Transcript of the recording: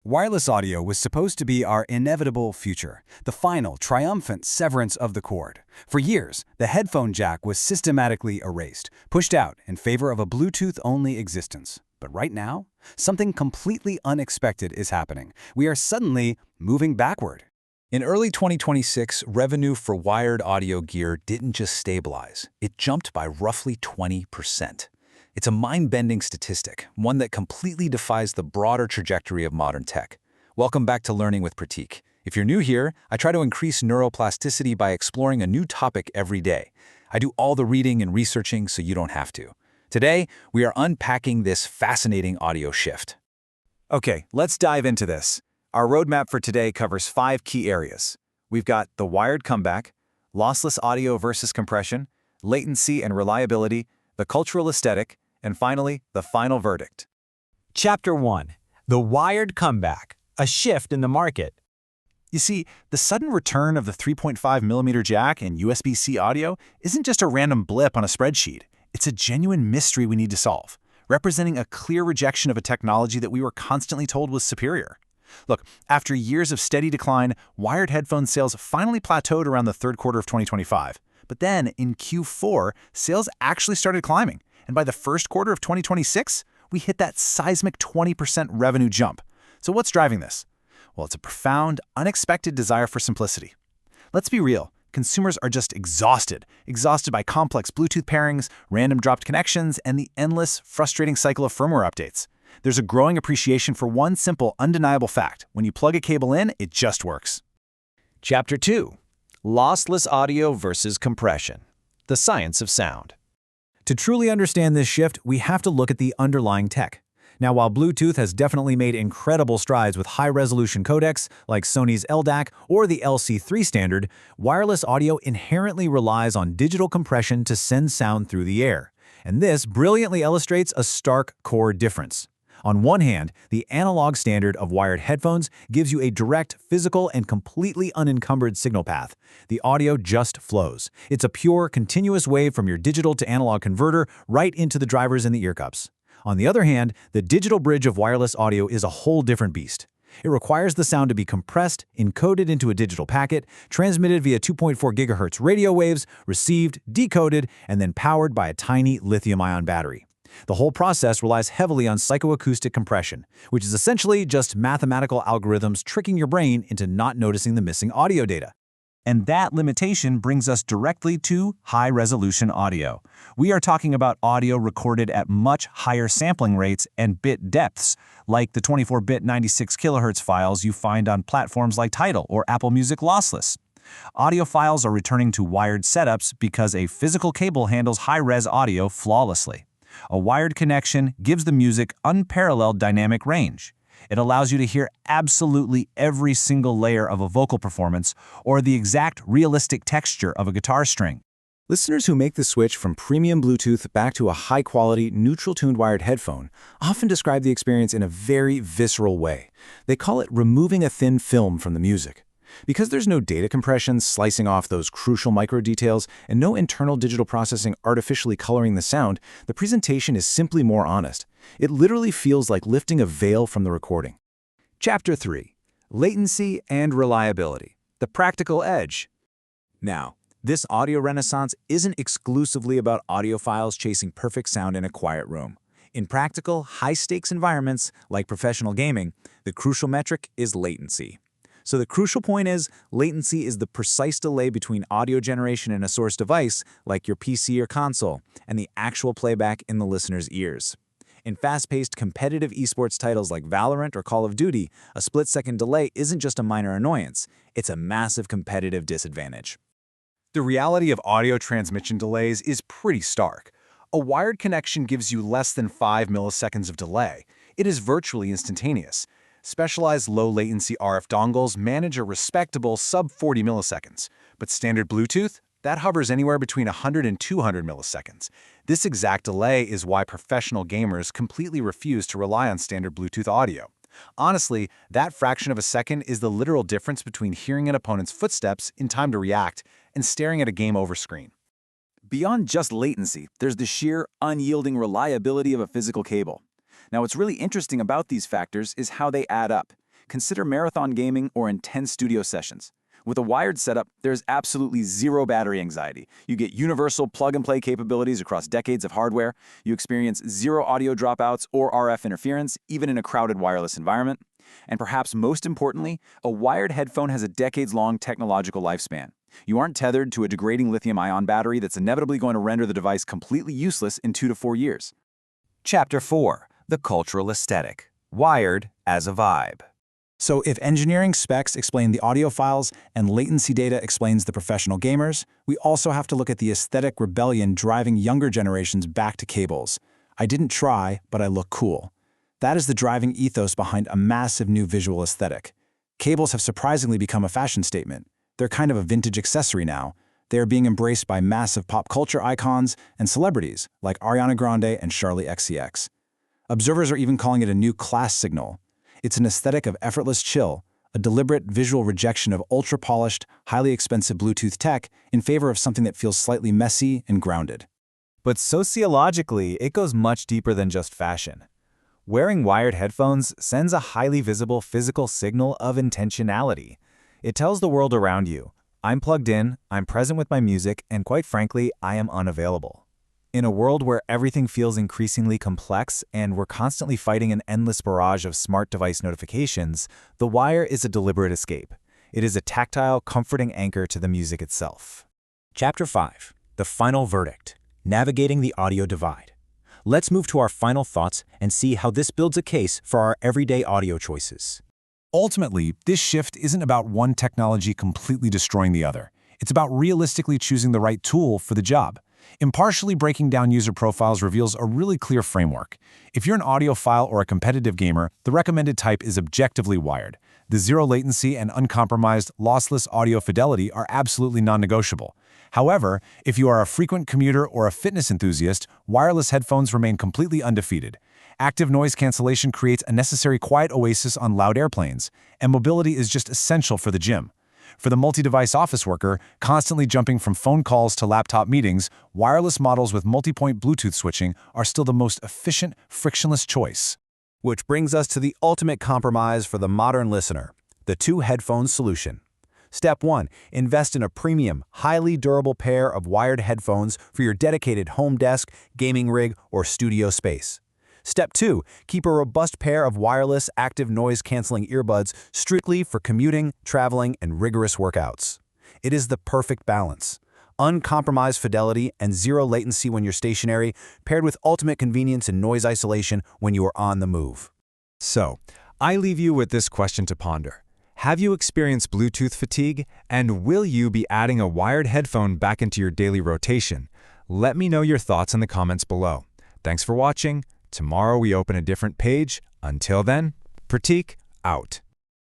Wireless audio was supposed to be our inevitable future, the final, triumphant severance of the cord. For years, the headphone jack was systematically erased, pushed out in favor of a Bluetooth-only existence. But right now, something completely unexpected is happening. We are suddenly moving backward. In early 2026, revenue for wired audio gear didn't just stabilize, it jumped by roughly 20%. It's a mind-bending statistic, one that completely defies the broader trajectory of modern tech. Welcome back to Learning with Pratik. If you're new here, I try to increase neuroplasticity by exploring a new topic every day. I do all the reading and researching so you don't have to. Today, we are unpacking this fascinating audio shift. Okay, let's dive into this. Our roadmap for today covers 5 key areas. We've got the wired comeback, lossless audio versus compression, latency and reliability, the cultural aesthetic, and finally, the final verdict. Chapter 1. The Wired Comeback, a Shift in the Market. You see, the sudden return of the 3.5mm jack and USB-C audio isn't just a random blip on a spreadsheet. It's a genuine mystery we need to solve, representing a clear rejection of a technology that we were constantly told was superior. Look, after years of steady decline, wired headphone sales finally plateaued around the third quarter of 2025. But then, in Q4, sales actually started climbing, and by the first quarter of 2026, we hit that seismic 20% revenue jump. So what's driving this? Well, it's a profound, unexpected desire for simplicity. Let's be real, consumers are just exhausted by complex Bluetooth pairings, random dropped connections, and the endless, frustrating cycle of firmware updates. There's a growing appreciation for one simple, undeniable fact. When you plug a cable in, it just works. Chapter 2. Lossless audio versus compression, the science of sound. To truly understand this shift, we have to look at the underlying tech. Now, while Bluetooth has definitely made incredible strides with high-resolution codecs like Sony's LDAC or the LC3 standard, wireless audio inherently relies on digital compression to send sound through the air. And this brilliantly illustrates a stark core difference. On one hand, the analog standard of wired headphones gives you a direct, physical, and completely unencumbered signal path. The audio just flows. It's a pure, continuous wave from your digital to analog converter right into the drivers and the ear cups. On the other hand, the digital bridge of wireless audio is a whole different beast. It requires the sound to be compressed, encoded into a digital packet, transmitted via 2.4 GHz radio waves, received, decoded, and then powered by a tiny lithium-ion battery. The whole process relies heavily on psychoacoustic compression, which is essentially just mathematical algorithms tricking your brain into not noticing the missing audio data. And that limitation brings us directly to high-resolution audio. We are talking about audio recorded at much higher sampling rates and bit depths, like the 24-bit 96 kHz files you find on platforms like Tidal or Apple Music lossless. Audiophiles are returning to wired setups because a physical cable handles high-res audio flawlessly. A wired connection gives the music unparalleled dynamic range. It allows you to hear absolutely every single layer of a vocal performance or the exact realistic texture of a guitar string. Listeners who make the switch from premium Bluetooth back to a high-quality, neutral-tuned wired headphone often describe the experience in a very visceral way. They call it removing a thin film from the music. Because there's no data compression slicing off those crucial micro details and no internal digital processing artificially coloring the sound, the presentation is simply more honest. It literally feels like lifting a veil from the recording. Chapter 3. Latency and Reliability, the Practical Edge. Now, this audio renaissance isn't exclusively about audiophiles chasing perfect sound in a quiet room. In practical, high-stakes environments like professional gaming, the crucial metric is latency. So the crucial point is, latency is the precise delay between audio generation in a source device, like your PC or console, and the actual playback in the listener's ears. In fast-paced competitive esports titles like Valorant or Call of Duty, a split-second delay isn't just a minor annoyance, it's a massive competitive disadvantage. The reality of audio transmission delays is pretty stark. A wired connection gives you less than 5 milliseconds of delay. It is virtually instantaneous. Specialized low-latency RF dongles manage a respectable sub-40 milliseconds, but standard Bluetooth, that hovers anywhere between 100 and 200 milliseconds. This exact delay is why professional gamers completely refuse to rely on standard Bluetooth audio. Honestly, that fraction of a second is the literal difference between hearing an opponent's footsteps in time to react and staring at a game over screen. Beyond just latency, there's the sheer, unyielding reliability of a physical cable. Now, what's really interesting about these factors is how they add up. consider marathon gaming or intense studio sessions. With a wired setup, there's absolutely zero battery anxiety. You get universal plug-and-play capabilities across decades of hardware. You experience zero audio dropouts or RF interference, even in a crowded wireless environment. And perhaps most importantly, a wired headphone has a decades-long technological lifespan. You aren't tethered to a degrading lithium-ion battery that's inevitably going to render the device completely useless in 2 to 4 years. Chapter 4. The Cultural Aesthetic. Wired as a Vibe. So if engineering specs explain the audiophiles and latency data explains the professional gamers, we also have to look at the aesthetic rebellion driving younger generations back to cables. I didn't try, but I look cool. That is the driving ethos behind a massive new visual aesthetic. Cables have surprisingly become a fashion statement. They're kind of a vintage accessory now. They are being embraced by massive pop culture icons and celebrities like Ariana Grande and Charli XCX. Observers are even calling it a new class signal. It's an aesthetic of effortless chill, a deliberate visual rejection of ultra-polished, highly expensive Bluetooth tech in favor of something that feels slightly messy and grounded. But sociologically, it goes much deeper than just fashion. Wearing wired headphones sends a highly visible physical signal of intentionality. It tells the world around you, I'm plugged in, I'm present with my music, and quite frankly, I am unavailable. In a world where everything feels increasingly complex and we're constantly fighting an endless barrage of smart device notifications, the wire is a deliberate escape. It is a tactile, comforting anchor to the music itself. Chapter 5. The Final Verdict. Navigating the Audio Divide. Let's move to our final thoughts and see how this builds a case for our everyday audio choices. Ultimately, this shift isn't about one technology completely destroying the other. It's about realistically choosing the right tool for the job. Impartially breaking down user profiles reveals a really clear framework. If you're an audiophile or a competitive gamer, the recommended type is objectively wired. The zero latency and uncompromised, lossless audio fidelity are absolutely non-negotiable. However, if you are a frequent commuter or a fitness enthusiast, wireless headphones remain completely undefeated. Active noise cancellation creates a necessary quiet oasis on loud airplanes, and mobility is just essential for the gym. For the multi-device office worker, constantly jumping from phone calls to laptop meetings, wireless models with multi-point Bluetooth switching are still the most efficient, frictionless choice. Which brings us to the ultimate compromise for the modern listener, the two-headphone solution. Step 1. Invest in a premium, highly durable pair of wired headphones for your dedicated home desk, gaming rig, or studio space. Step 2. Keep a robust pair of wireless active noise-canceling earbuds strictly for commuting, traveling, and rigorous workouts. It is the perfect balance. Uncompromised fidelity and zero latency when you're stationary, paired with ultimate convenience and noise isolation when you are on the move. So, I leave you with this question to ponder. Have you experienced Bluetooth fatigue, and will you be adding a wired headphone back into your daily rotation? Let me know your thoughts in the comments below. Thanks for watching. Tomorrow we open a different page. Until then, Pratik, out.